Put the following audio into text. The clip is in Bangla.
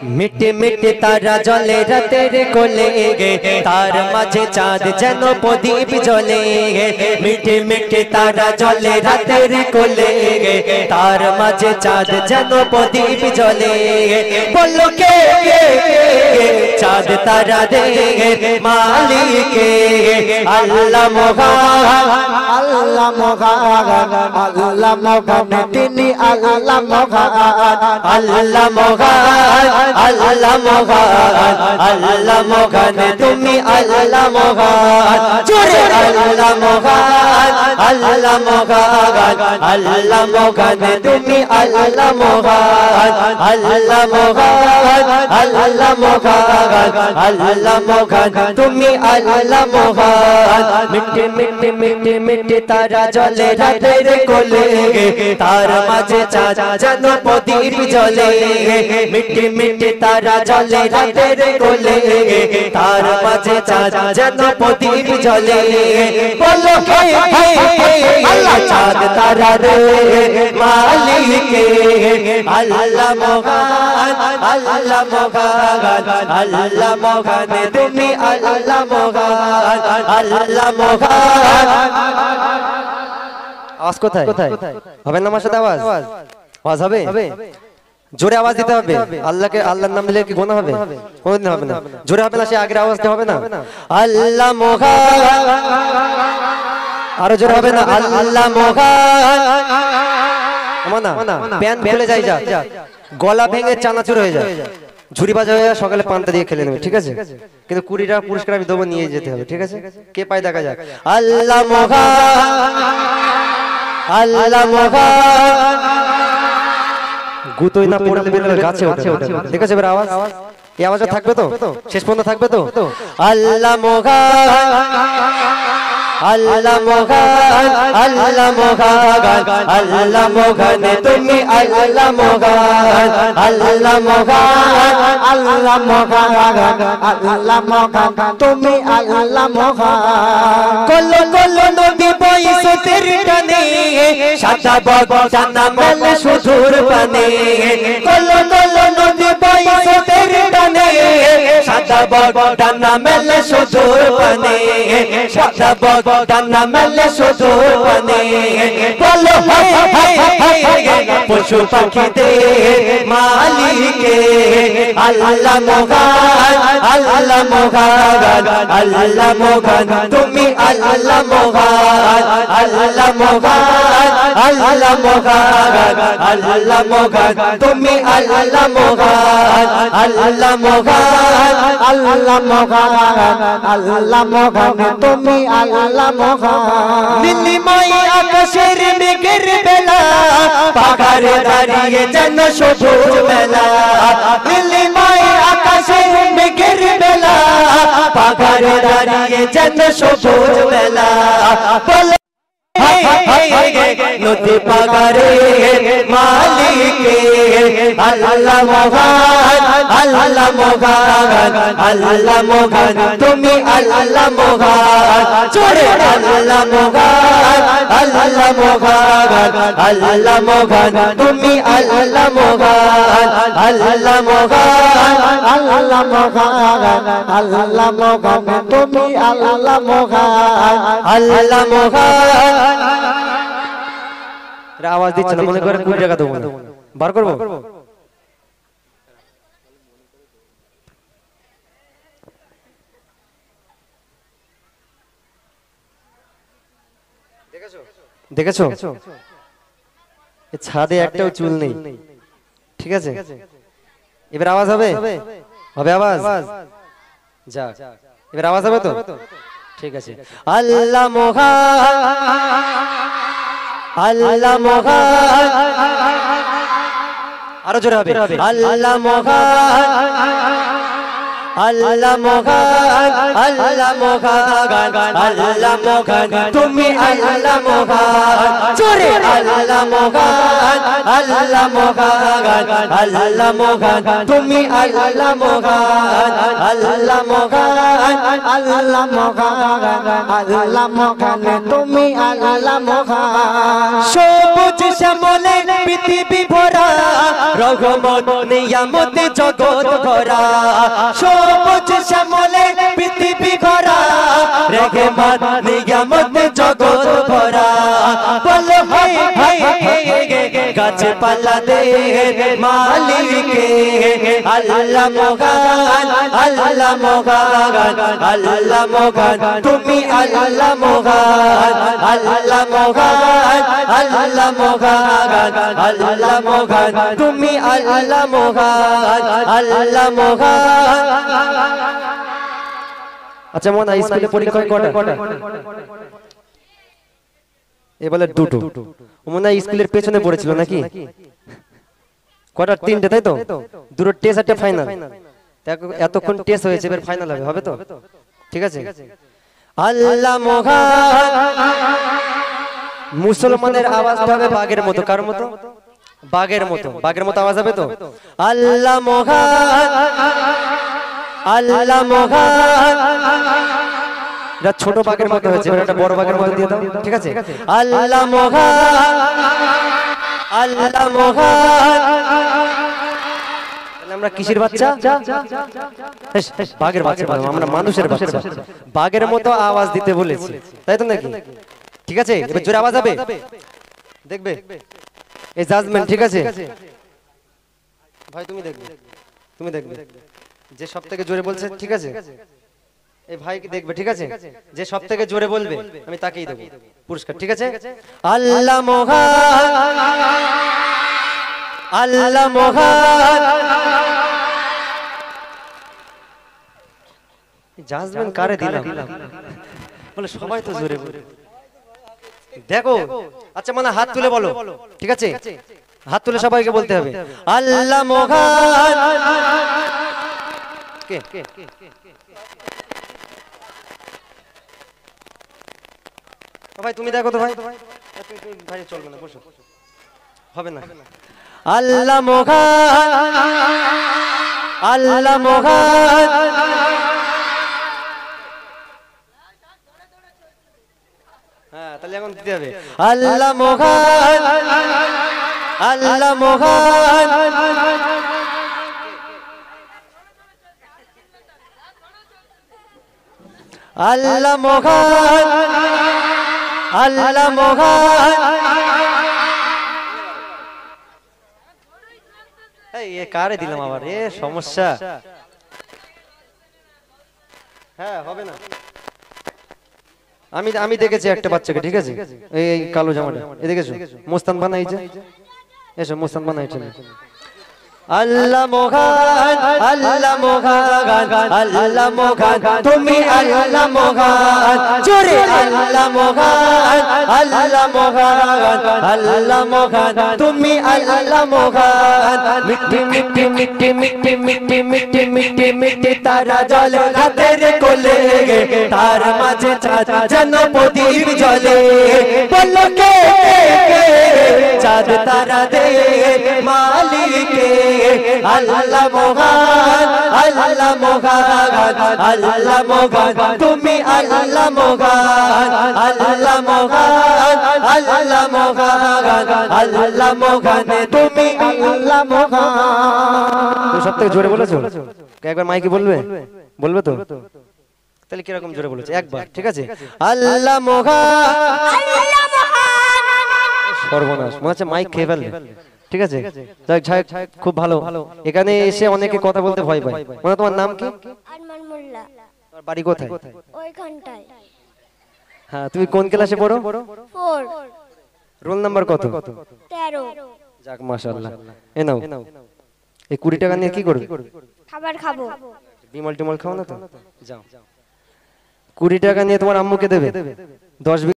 मिटे मिटे तारा जले रातेर कोले गे तार माझे चाँद जेन प्रदीप जले गे मिटे मिटे तारा जले रातेर कोले गे तार माझे चाँद जेन प्रदीप जले गे बोलो के चाँद तारा दे मालिक अल्लाह मोहन अल्लाह मोहन अल्लाह मोहन तिनी अल्लाह मोहन अल्लाह मोहन अल्लाह मोहन अल्लाह मोहन तुमी अल्लाह मोहन जोरे अल्लाह मोहन अल्लाह मोहन अल्लाह मोहन तुमी अल्लाह मोहन अल्लाह मोहन अल्लाह मोहन अल्लाह मोहन तुमी अल्लाह मोहन मिट्टी मिट्टी मिट्टी मिट्टी तारा जले रातेर कोले तार माझे चाँद जेन प्रदीप जले मिट्टी मिट्टी तारा जले रातेर कोले तार माझे चाँद जेन प्रदीप जले बोलो अल्लाह चाँद तारा रे मालिक अल्लाह मोहन अल्लाह मोहन अल्लाह मोहन तुमी अल्लाह मोहन अल्लाह मोहन आवाज কোথায় হবে না আমার সাথে আওয়াজ আওয়াজ হবে জোরে আওয়াজ দিতে হবে আল্লাহকে আল্লাহর নাম নিলে কি গুনাহ হবে কোনদিন হবে না জোরে হবে না সে আগের আওয়াজটা হবে না আল্লাহ মোহন আরো জোরে হবে না আল্লাহ মোহন আমানা প্যান খুলে যায় যা গলা ভেঙে চানাচুর হয়ে যায় ঝুরি বাজা হয়ে সকালে পান্তা দিয়ে খেলে নেবে ঠিক আছে কিন্তু 20 টাকা পুরস্কার আমি দেবো নিয়ে যেতে হবে ঠিক আছে কে পায় দেখা যাক আল্লাহ মোহন আল্লাহ মোহন গুতোই না পড়লে বেরোলে গাছে ওঠে ঠিক আছে এবার আওয়াজ এই আওয়াজটা থাকবে তো শেষ পর্যন্ত থাকবে তো আল্লাহ মোহন अल्लाह मोहन अल्लाह मोहन अल्लाह मोहन तुमी अल्लाह मोहन अल्लाह मोहन अल्लाह मोहन अल्लाह मोहन तुमी अल्लाह मोहन कोलो कोलो नदी बइसो तेर टाने सादा बगदाना मेल सुधुर पाने कोलो कोलो नदी बइसो तेर टाने सादा बगदाना मेल सुधुर पाने सादा बगदाना मेल सुधुर पाने बोलो पशु पाखी दे मालिक अल्लाह मोहन अल्लाह मोहन अल्लाह मोहन तुमी अल्लाह मोहन अल्लाह मोहन अल्लाह मोहन अल्लाह मोहन तुमी अल्लाह मोहन अल्लाह मोहन अल्लाह मोहन अल्लाह मोहन तुमी अल्लाह मोहन নীলিময় আকাশের মেঘের বেলা পাহাড়ে দাঁড়িয়ে যেন সবুজ মেলা নীলিময় আকাশের মেঘের বেলা পাহাড়ে দাঁড়িয়ে যেন সবুজ মেলা নদী পাগারে মালিক আল্লাহ মোহন আল্লাহ মোহন আল্লাহ মোহন তুমি আল্লাহ মোহন জোরে আল্লাহ মোহন আল্লাহ মোহন আল্লাহ মোহন তুমি আল্লাহ মোহন আল্লাহ মোহন अल्लाह मोहन अल्लाह मोहन तुमी अल्लाह मोहन আল্লাহ মোহন আওয়াজ দিচ্ছে না মনে করে 20 টাকা দেবো বার করবো দেখেছো এই ছাদে একটাও চুল নেই ঠিক আছে এবার আওয়াজ হবে হবে আওয়াজ যা এবার আওয়াজ হবে তো ঠিক আছে আল্লাহ মোহন আল্লাহ মোহন আরো জোরে হবে আল্লাহ মোহন আল্লাহ মোহন আল্লাহ মোহন আল্লাহ মোহন তুমি আল্লাহ মোহন জোরে আল্লাহ মোহন আল্লাহ মোহন আল্লাহ মোহন তুমি আল্লাহ মোহন আল্লাহ মোহন अल्लाह मोहन अल्लाह मोहन तुमी अल्लाह मोहन সবুজ শ্যামলে পৃথিবী ভরা রহমত নিয়ামত জগৎ ভরা সবুজ শ্যামলে পৃথিবী ভরা রহমত নিয়ামত জগৎ ভরা বল হায় হায় গাছপালা দে মালিকে আল্লাহ মহান আল্লাহ মহান আল্লাহ মহান তুমি আল্লাহ মহান আল্লাহ মহান আল্লাহ মহান আল্লাহ মহান তুমি আল্লাহ মহান আল্লাহ মহান। আচ্ছা মনে হয় স্কুলে পরীক্ষা কটা? এ বলে দুটো। মনে হয় স্কুলের পেছনে পড়েছিল নাকি? কটা? তিনটে, তাই তো? দুটো টেস্ট একটা ফাইনাল। এতক্ষণ টেস্ট হয়েছে, এবার ফাইনাল হবে তো? ঠিক আছে। আল্লাহ মহান। মুসলমানের আওয়াজটা হবে বাঘের মতো। কার মতো? বাঘের মতো। বাঘের মতো আওয়াজ হবে তো? আল্লাহ মহান আল্লাহ মহান। এটা ছোট বাঘের মতো হয়েছে, এটা বড় বাঘের মতো দিয়ে দাও। ঠিক আছে। আল্লাহ মহান আল্লাহ মহান। আমরা কিসের বাচ্চা? বাঘের বাচ্চা। আমরা মানুষের বাচ্চা। বাঘের মতো আওয়াজ দিতে বলেছি, তাই তো নাকি? ঠিক আছে, এবার জোরে আওয়াজ হবে, দেখবে এই জাজমেন্ট। ঠিক আছে ভাই, তুমি দেখবে, তুমি দেখবে যে সব থেকে জোরে বলছে। ঠিক আছে, এই ভাই কি দেখবে? ঠিক আছে, যে সব থেকে জোরে বলবে আমি তাকেই দেবো পুরস্কার। ঠিক আছে। আল্লাহ মহান আল্লাহ মহান। জাজমেন্ট কারে দিলাম? বলে সবাই তো জোরে বলে। দেখো আচ্ছা, মানে হাত তুলে বলো। ঠিক আছে, হাত তুলে সবাইকে বলতে হবে আল্লাহ মহান। কে কে ভাই তুমি দেখো তো ভাই, ভাই চলবে না, বসো, হবে না। আল্লাহ মহান আল্লাহ মহান। হ্যাঁ, তাহলে এখন দিতে হবে আল্লাহ মহান আল্লাহ মহান। আল্লাহ মহান আল্লাহ মহান। এই কারে দিলাম আবার? এ সমস্যা। হ্যাঁ, হবে না। আমি দেখেছি একটা বাচ্চাকে। ঠিক আছে, এই কালো জামাটা, এই দেখেছো? মোস্তান বানাইছে। এসো, মোস্তান বানাইছে। আল্লাহ মহান আল্লাহ মহান আল্লাহ মহান তুমি আল্লাহ মহান। জোরে আল্লাহ মহান আল্লাহ মহান আল্লাহ মহান তুমি আল্লাহ মহান। মিষ্টি মিষ্টি মিষ্টি মিষ্টি মিষ্টি মিষ্টি মিষ্টি মিষ্টি তারা জল রাতের কোলে, তার মাঝে চাঁদ যেন প্রদীপ জ্বলে। বলো কে চাঁদ তারা দে মালিকে আল্লাহ মহান আল্লাহ মহান আল্লাহ মহান তুমি আল্লাহ মহান আল্লাহ মহান আল্লাহ মহান আল্লাহ মহান তুমি আল্লাহ মহান। সব থেকে জোরে বলেছো? একবার মাইকে বলবে? বলবে তো? তাহলে কিরকম জোরে বলেছে? একবার। ঠিক আছে, আল্লাহ মহান। সর্বনাশ, মনে হচ্ছে মাইক খেয়ে ফেলবে। ঠিক আছে, খুব ভালো। এখানে এসে অনেকে কথা বলতে ভয় পায়। মানে তোমার নাম কি? আরমান মোল্লা। তোমার বাড়ি কোথায়? ওইখানটায়। হ্যাঁ, তুমি কোন ক্লাসে পড়ো? 4। রোল নাম্বার কত? 13। যাক মাশাআল্লাহ। এ নাও, এই 20 টাকা নিয়ে কি করবে? খাবার খাবো। বিমল টিমল খাও না তো? যাও, 20 টাকা নিয়ে তোমার আম্মুকে দেবে। 10